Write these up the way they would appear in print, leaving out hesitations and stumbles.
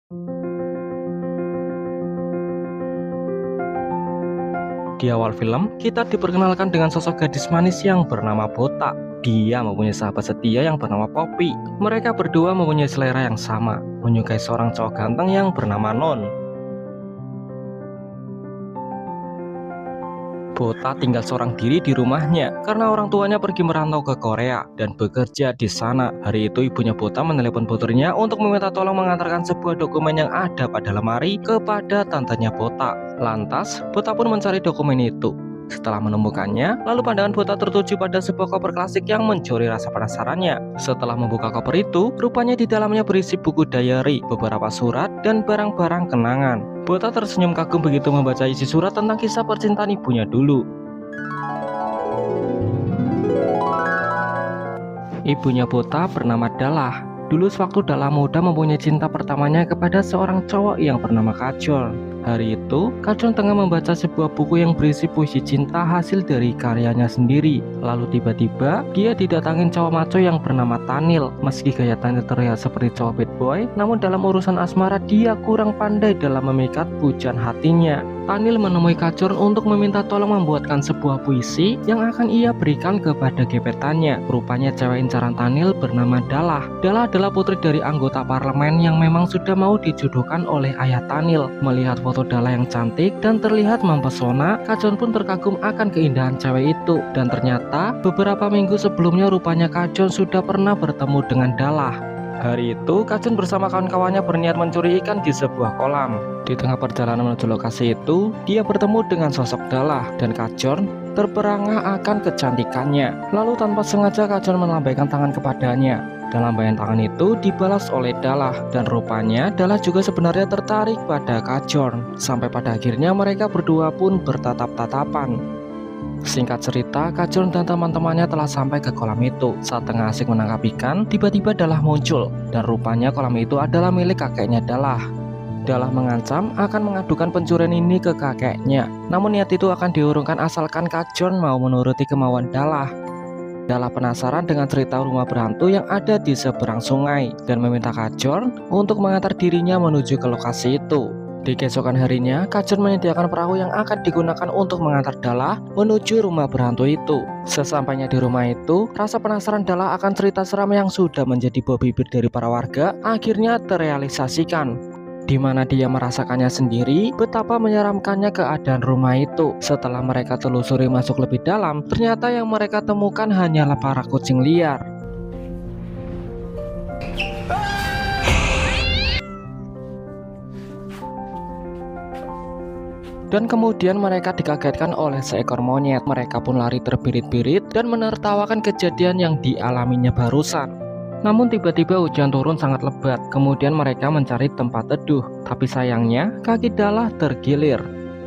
Di awal film, kita diperkenalkan dengan sosok gadis manis yang bernama Botak. Dia mempunyai sahabat setia yang bernama Poppy. Mereka berdua mempunyai selera yang sama, menyukai seorang cowok ganteng yang bernama Non. Botak tinggal seorang diri di rumahnya karena orang tuanya pergi merantau ke Korea dan bekerja di sana. Hari itu ibunya Botak menelepon putrinya untuk meminta tolong mengantarkan sebuah dokumen yang ada pada lemari kepada tantenya Botak. Lantas, Botak pun mencari dokumen itu. Setelah menemukannya, lalu pandangan Botak tertuju pada sebuah koper klasik yang mencuri rasa penasarannya. Setelah membuka koper itu, rupanya di dalamnya berisi buku diary, beberapa surat, dan barang-barang kenangan. Botak tersenyum kagum begitu membaca isi surat tentang kisah percintaan ibunya dulu. Ibunya Botak bernama Dalah. Dulu sewaktu Dalah muda mempunyai cinta pertamanya kepada seorang cowok yang bernama Kajol. Hari itu, Kajol tengah membaca sebuah buku yang berisi puisi cinta hasil dari karyanya sendiri. Lalu tiba-tiba, dia didatangin cowok maco yang bernama Tanil. Meski gaya Tanil terlihat seperti cowok bad boy, namun dalam urusan asmara dia kurang pandai dalam memikat pujian hatinya. Tanil menemui Kajol untuk meminta tolong membuatkan sebuah puisi yang akan ia berikan kepada gebetannya. Rupanya cewek incaran Tanil bernama Dalah. Dalah adalah putri dari anggota parlemen yang memang sudah mau dijodohkan oleh ayah Tanil. Melihat foto Dalah yang cantik dan terlihat mempesona, Kajol pun terkagum akan keindahan cewek itu. Dan ternyata beberapa minggu sebelumnya rupanya Kajol sudah pernah bertemu dengan Dalah. Hari itu, Kajol bersama kawan-kawannya berniat mencuri ikan di sebuah kolam. Di tengah perjalanan menuju lokasi itu, dia bertemu dengan sosok Dalah dan Kajol terperangah akan kecantikannya. Lalu tanpa sengaja Kajol melambaikan tangan kepadanya. Dan lambaian tangan itu dibalas oleh Dalah, dan rupanya Dalah juga sebenarnya tertarik pada Kajol. Sampai pada akhirnya mereka berdua pun bertatap-tatapan. Singkat cerita, Kajol dan teman-temannya telah sampai ke kolam itu. Saat tengah asik menangkap ikan, tiba-tiba Dalah muncul, dan rupanya kolam itu adalah milik kakeknya Dalah. Dalah mengancam akan mengadukan pencurian ini ke kakeknya. Namun niat itu akan diurungkan asalkan Kajol mau menuruti kemauan Dalah. Dalah penasaran dengan cerita rumah berhantu yang ada di seberang sungai dan meminta Kajol untuk mengantar dirinya menuju ke lokasi itu. Di keesokan harinya, Kajol menyediakan perahu yang akan digunakan untuk mengantar Dalah menuju rumah berhantu itu. Sesampainya di rumah itu, rasa penasaran Dalah akan cerita seram yang sudah menjadi buah bibir dari para warga akhirnya terrealisasikan, di mana dia merasakannya sendiri betapa menyeramkannya keadaan rumah itu. Setelah mereka telusuri masuk lebih dalam, ternyata yang mereka temukan hanyalah para kucing liar. Dan kemudian mereka dikagetkan oleh seekor monyet. Mereka pun lari terbirit-birit dan menertawakan kejadian yang dialaminya barusan. Namun tiba-tiba hujan turun sangat lebat. Kemudian mereka mencari tempat teduh. Tapi sayangnya kaki Dalah tergilir.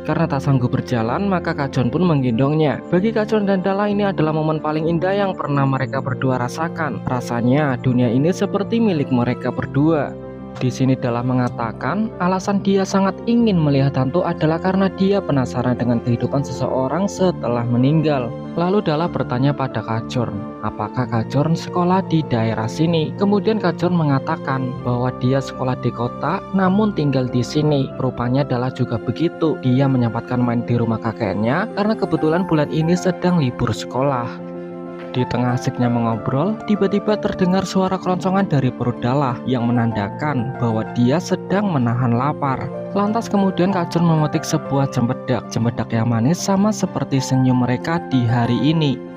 Karena tak sanggup berjalan, maka Kajol pun menggendongnya. Bagi Kajol dan Dalah ini adalah momen paling indah yang pernah mereka berdua rasakan. Rasanya dunia ini seperti milik mereka berdua. Di sini Dalah mengatakan alasan dia sangat ingin melihat hantu adalah karena dia penasaran dengan kehidupan seseorang setelah meninggal. Lalu Dalah bertanya pada Kajol, apakah Kajol sekolah di daerah sini? Kemudian Kajol mengatakan bahwa dia sekolah di kota namun tinggal di sini. Rupanya Dalah juga begitu. Dia menyempatkan main di rumah kakeknya karena kebetulan bulan ini sedang libur sekolah. Di tengah asiknya mengobrol, tiba-tiba terdengar suara keroncongan dari perut Dalah yang menandakan bahwa dia sedang menahan lapar. Lantas kemudian Kajol memetik sebuah cempedak yang manis sama seperti senyum mereka di hari ini.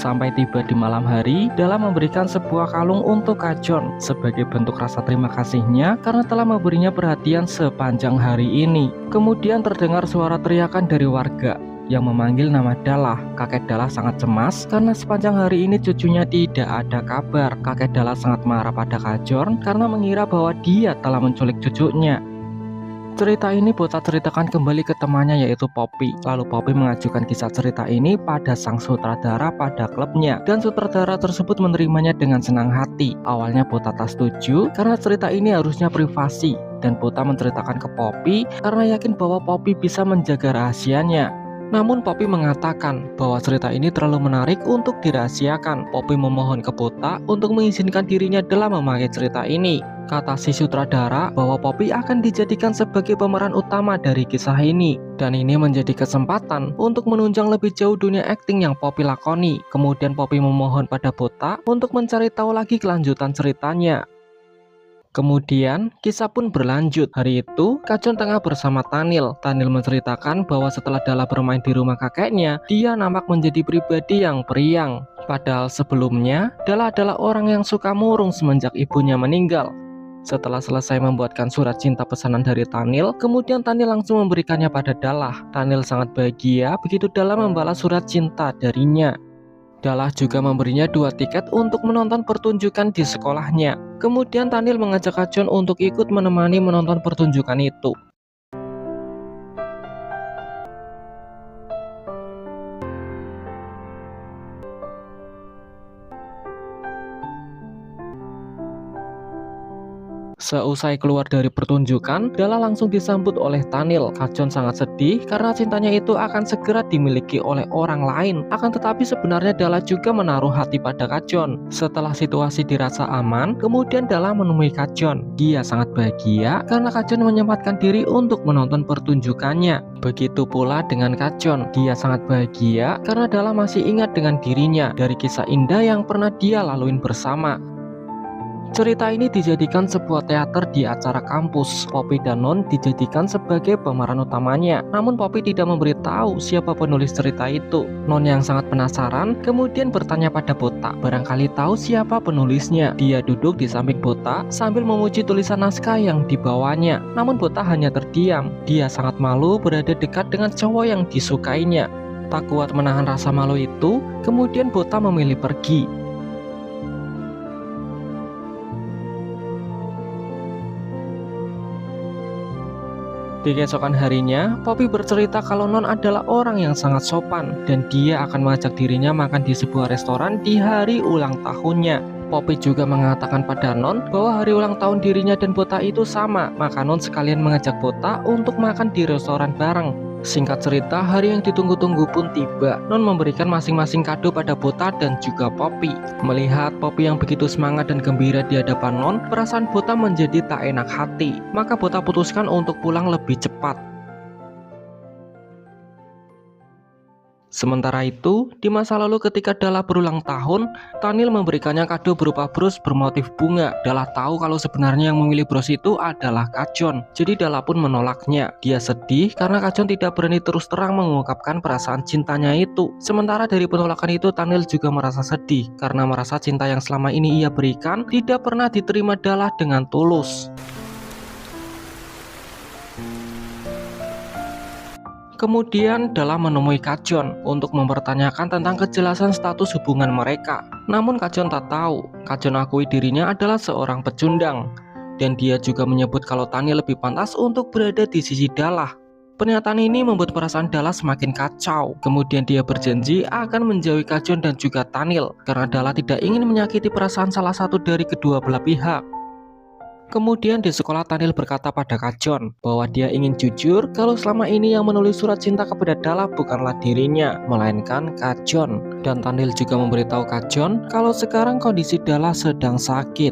Sampai tiba di malam hari, Dalah memberikan sebuah kalung untuk Kajol sebagai bentuk rasa terima kasihnya karena telah memberinya perhatian sepanjang hari ini. Kemudian terdengar suara teriakan dari warga yang memanggil nama Dalah. Kakek Dalah sangat cemas karena sepanjang hari ini cucunya tidak ada kabar. Kakek Dalah sangat marah pada Kajol karena mengira bahwa dia telah menculik cucunya. Cerita ini Botak ceritakan kembali ke temannya yaitu Poppy. Lalu Poppy mengajukan kisah cerita ini pada sang sutradara pada klubnya, dan sutradara tersebut menerimanya dengan senang hati. Awalnya Botak tak setuju karena cerita ini harusnya privasi, dan Botak menceritakan ke Poppy karena yakin bahwa Poppy bisa menjaga rahasianya. Namun Poppy mengatakan bahwa cerita ini terlalu menarik untuk dirahasiakan. Poppy memohon ke Botak untuk mengizinkan dirinya dalam memakai cerita ini. Kata si sutradara bahwa Poppy akan dijadikan sebagai pemeran utama dari kisah ini. Dan ini menjadi kesempatan untuk menunjang lebih jauh dunia akting yang Poppy lakoni. Kemudian Poppy memohon pada Botak untuk mencari tahu lagi kelanjutan ceritanya. Kemudian, kisah pun berlanjut. Hari itu, Kacon tengah bersama Tanil. Tanil menceritakan bahwa setelah Dala bermain di rumah kakeknya, dia nampak menjadi pribadi yang periang. Padahal sebelumnya, Dala adalah orang yang suka murung semenjak ibunya meninggal. Setelah selesai membuatkan surat cinta pesanan dari Tanil, kemudian Tanil langsung memberikannya pada Dala. Tanil sangat bahagia begitu Dala membalas surat cinta darinya. Dala juga memberinya 2 tiket untuk menonton pertunjukan di sekolahnya. Kemudian Tanil mengajak Kacon untuk ikut menemani menonton pertunjukan itu. Seusai keluar dari pertunjukan, Dala langsung disambut oleh Tanil. Kacon sangat sedih karena cintanya itu akan segera dimiliki oleh orang lain. Akan tetapi sebenarnya Dala juga menaruh hati pada Kacon. Setelah situasi dirasa aman, kemudian Dala menemui Kacon. Dia sangat bahagia karena Kacon menyempatkan diri untuk menonton pertunjukannya. Begitu pula dengan Kacon. Dia sangat bahagia karena Dala masih ingat dengan dirinya dari kisah indah yang pernah dia laluin bersama. Cerita ini dijadikan sebuah teater di acara kampus. Poppy dan Non dijadikan sebagai pemeran utamanya. Namun Poppy tidak memberitahu siapa penulis cerita itu. Non yang sangat penasaran kemudian bertanya pada Botak, barangkali tahu siapa penulisnya. Dia duduk di samping Botak sambil memuji tulisan naskah yang dibawanya. Namun Botak hanya terdiam. Dia sangat malu berada dekat dengan cowok yang disukainya. Tak kuat menahan rasa malu itu, kemudian Botak memilih pergi. Di keesokan harinya, Poppy bercerita kalau Non adalah orang yang sangat sopan dan dia akan mengajak dirinya makan di sebuah restoran di hari ulang tahunnya. Poppy juga mengatakan pada Non bahwa hari ulang tahun dirinya dan Botak itu sama, maka Non sekalian mengajak Botak untuk makan di restoran bareng. Singkat cerita, hari yang ditunggu-tunggu pun tiba. Non memberikan masing-masing kado pada Botak dan juga Poppy. Melihat Poppy yang begitu semangat dan gembira di hadapan Non, perasaan Botak menjadi tak enak hati. Maka Botak putuskan untuk pulang lebih cepat. Sementara itu, di masa lalu ketika Dala berulang tahun, Tanil memberikannya kado berupa bros bermotif bunga. Dala tahu kalau sebenarnya yang memilih bros itu adalah Kacon. Jadi Dala pun menolaknya. Dia sedih karena Kacon tidak berani terus terang mengungkapkan perasaan cintanya itu. Sementara dari penolakan itu, Tanil juga merasa sedih karena merasa cinta yang selama ini ia berikan tidak pernah diterima Dala dengan tulus. Kemudian Dala menemui Kacon untuk mempertanyakan tentang kejelasan status hubungan mereka. Namun Kacon tak tahu. Kacon akui dirinya adalah seorang pecundang. Dan dia juga menyebut kalau Tanil lebih pantas untuk berada di sisi Dala. Pernyataan ini membuat perasaan Dala semakin kacau. Kemudian dia berjanji akan menjauhi Kacon dan juga Tanil karena Dala tidak ingin menyakiti perasaan salah satu dari kedua belah pihak. Kemudian di sekolah Tanil berkata pada Kacon bahwa dia ingin jujur kalau selama ini yang menulis surat cinta kepada Dala bukanlah dirinya, melainkan Kacon. Dan Tanil juga memberitahu Kacon kalau sekarang kondisi Dala sedang sakit.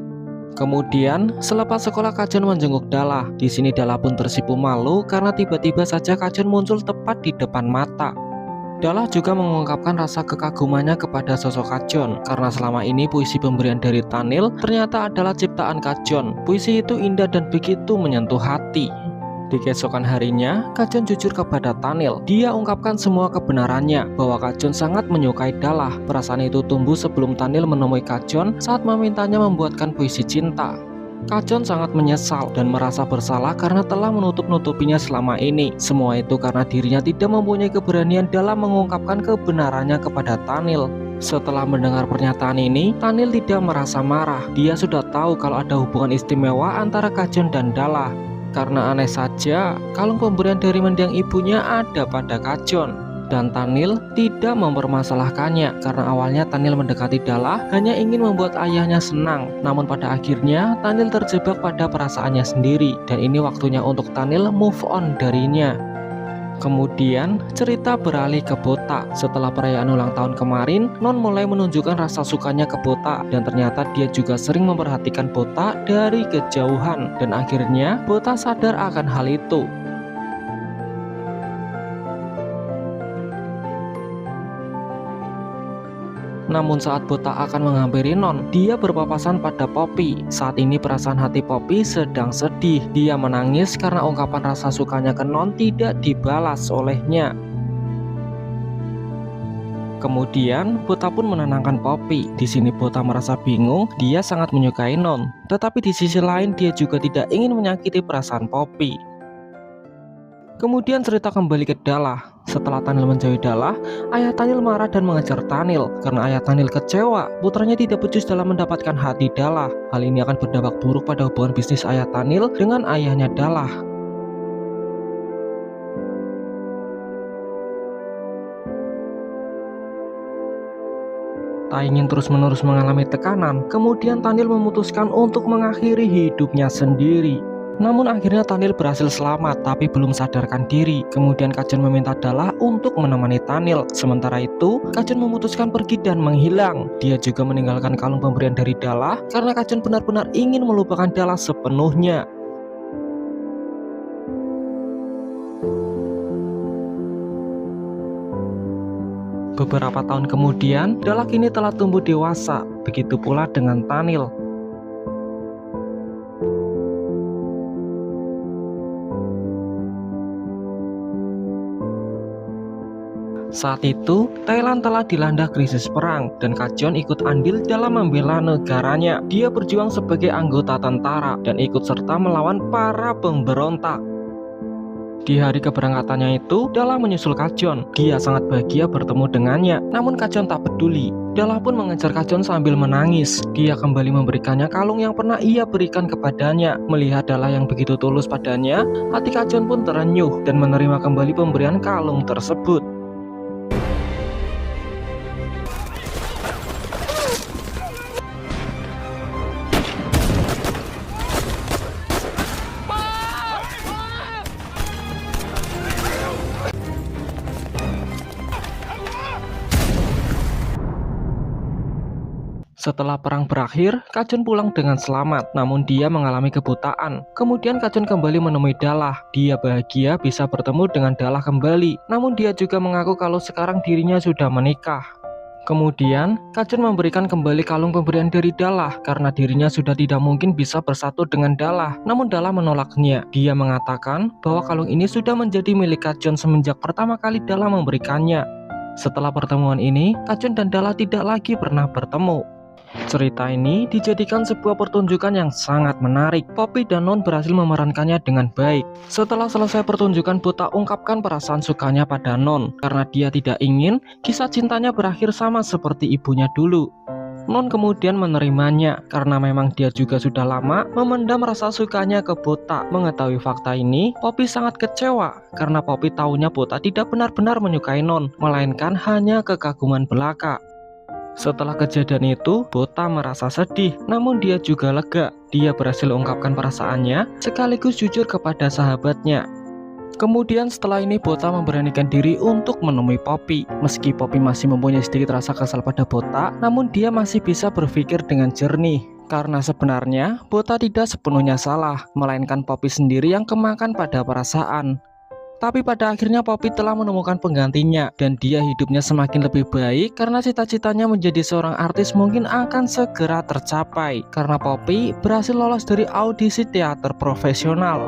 Kemudian selepas sekolah Kacon menjenguk Dala. Di sini Dala pun tersipu malu karena tiba-tiba saja Kacon muncul tepat di depan mata. Dala juga mengungkapkan rasa kekagumannya kepada sosok Kacon karena selama ini puisi pemberian dari Tanil ternyata adalah ciptaan Kacon. Puisi itu indah dan begitu menyentuh hati. Di keesokan harinya, Kacon jujur kepada Tanil. Dia ungkapkan semua kebenarannya bahwa Kacon sangat menyukai Dala. Perasaan itu tumbuh sebelum Tanil menemui Kacon saat memintanya membuatkan puisi cinta. Kacon sangat menyesal dan merasa bersalah karena telah menutup-nutupinya selama ini. Semua itu karena dirinya tidak mempunyai keberanian dalam mengungkapkan kebenarannya kepada Tanil. Setelah mendengar pernyataan ini, Tanil tidak merasa marah. Dia sudah tahu kalau ada hubungan istimewa antara Kacon dan Dala. Karena aneh saja, kalung pemberian dari mendiang ibunya ada pada Kacon. Dan Tanil tidak mempermasalahkannya karena awalnya Tanil mendekati Dala hanya ingin membuat ayahnya senang. Namun pada akhirnya Tanil terjebak pada perasaannya sendiri dan ini waktunya untuk Tanil move on darinya. Kemudian cerita beralih ke Botak. Setelah perayaan ulang tahun kemarin, Non mulai menunjukkan rasa sukanya ke Botak, dan ternyata dia juga sering memperhatikan Botak dari kejauhan. Dan akhirnya Botak sadar akan hal itu. Namun saat Botak akan menghampiri Non, dia berpapasan pada Poppy. Saat ini perasaan hati Poppy sedang sedih. Dia menangis karena ungkapan rasa sukanya ke Non tidak dibalas olehnya. Kemudian Botak pun menenangkan Poppy. Di sini Botak merasa bingung, dia sangat menyukai Non. Tetapi di sisi lain dia juga tidak ingin menyakiti perasaan Poppy. Kemudian cerita kembali ke Dalla. Setelah Tanil menjauhi Dalla, ayah Tanil marah dan mengejar Tanil. Karena ayah Tanil kecewa, putranya tidak becus dalam mendapatkan hati Dalla. Hal ini akan berdampak buruk pada hubungan bisnis ayah Tanil dengan ayahnya Dalla. Tak ingin terus-menerus mengalami tekanan, kemudian Tanil memutuskan untuk mengakhiri hidupnya sendiri. Namun akhirnya Tanil berhasil selamat, tapi belum sadarkan diri. Kemudian Kajun meminta Dalla untuk menemani Tanil. Sementara itu, Kajun memutuskan pergi dan menghilang. Dia juga meninggalkan kalung pemberian dari Dalla karena Kajun benar-benar ingin melupakan Dalla sepenuhnya. Beberapa tahun kemudian, Dalla kini telah tumbuh dewasa. Begitu pula dengan Tanil. Saat itu, Thailand telah dilanda krisis perang dan Kajun ikut andil dalam membela negaranya. Dia berjuang sebagai anggota tentara dan ikut serta melawan para pemberontak. Di hari keberangkatannya itu, Dalla menyusul Kajun. Dia sangat bahagia bertemu dengannya, namun Kajun tak peduli. Dalla pun mengejar Kajun sambil menangis. Dia kembali memberikannya kalung yang pernah ia berikan kepadanya. Melihat Dalla yang begitu tulus padanya, hati Kajun pun terenyuh dan menerima kembali pemberian kalung tersebut. Setelah perang berakhir, Kajun pulang dengan selamat, namun dia mengalami kebutaan. Kemudian Kajun kembali menemui Dalla. Dia bahagia bisa bertemu dengan Dalla kembali, namun dia juga mengaku kalau sekarang dirinya sudah menikah. Kemudian, Kajun memberikan kembali kalung pemberian dari Dalla karena dirinya sudah tidak mungkin bisa bersatu dengan Dalla. Namun Dalla menolaknya. Dia mengatakan bahwa kalung ini sudah menjadi milik Kajun semenjak pertama kali Dalla memberikannya. Setelah pertemuan ini, Kajun dan Dalla tidak lagi pernah bertemu. Cerita ini dijadikan sebuah pertunjukan yang sangat menarik. Poppy dan Non berhasil memerankannya dengan baik. Setelah selesai pertunjukan, Botak ungkapkan perasaan sukanya pada Non karena dia tidak ingin kisah cintanya berakhir sama seperti ibunya dulu. Non kemudian menerimanya karena memang dia juga sudah lama memendam rasa sukanya ke Botak. Mengetahui fakta ini, Poppy sangat kecewa karena Poppy tahunya Botak tidak benar-benar menyukai Non, melainkan hanya kekaguman belaka. Setelah kejadian itu, Botak merasa sedih, namun dia juga lega. Dia berhasil ungkapkan perasaannya sekaligus jujur kepada sahabatnya. Kemudian setelah ini Botak memberanikan diri untuk menemui Poppy. Meski Poppy masih mempunyai sedikit rasa kesal pada Botak, namun dia masih bisa berpikir dengan jernih. Karena sebenarnya Botak tidak sepenuhnya salah, melainkan Poppy sendiri yang kemakan pada perasaan. Tapi pada akhirnya Poppy telah menemukan penggantinya dan dia hidupnya semakin lebih baik karena cita-citanya menjadi seorang artis mungkin akan segera tercapai karena Poppy berhasil lolos dari audisi teater profesional.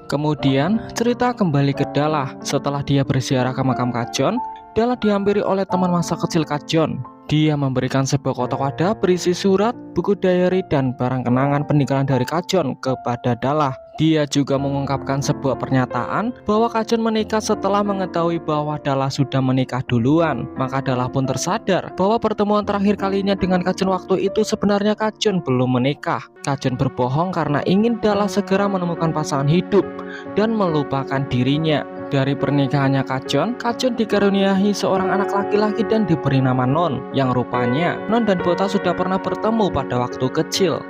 Kemudian cerita kembali ke Dalla. Setelah dia berziarah ke makam Kajun, Dalla dihampiri oleh teman masa kecil Kajun. Dia memberikan sebuah kotak wadah berisi surat, buku diary, dan barang kenangan peninggalan dari Kajun kepada Dalla. Dia juga mengungkapkan sebuah pernyataan bahwa Kajun menikah setelah mengetahui bahwa Dalla sudah menikah duluan. Maka Dalla pun tersadar bahwa pertemuan terakhir kalinya dengan Kajun waktu itu sebenarnya Kajun belum menikah. Kajun berbohong karena ingin Dalla segera menemukan pasangan hidup dan melupakan dirinya. Dari pernikahannya Kajun dikaruniai seorang anak laki-laki dan diberi nama Non, yang rupanya Non dan Botak sudah pernah bertemu pada waktu kecil.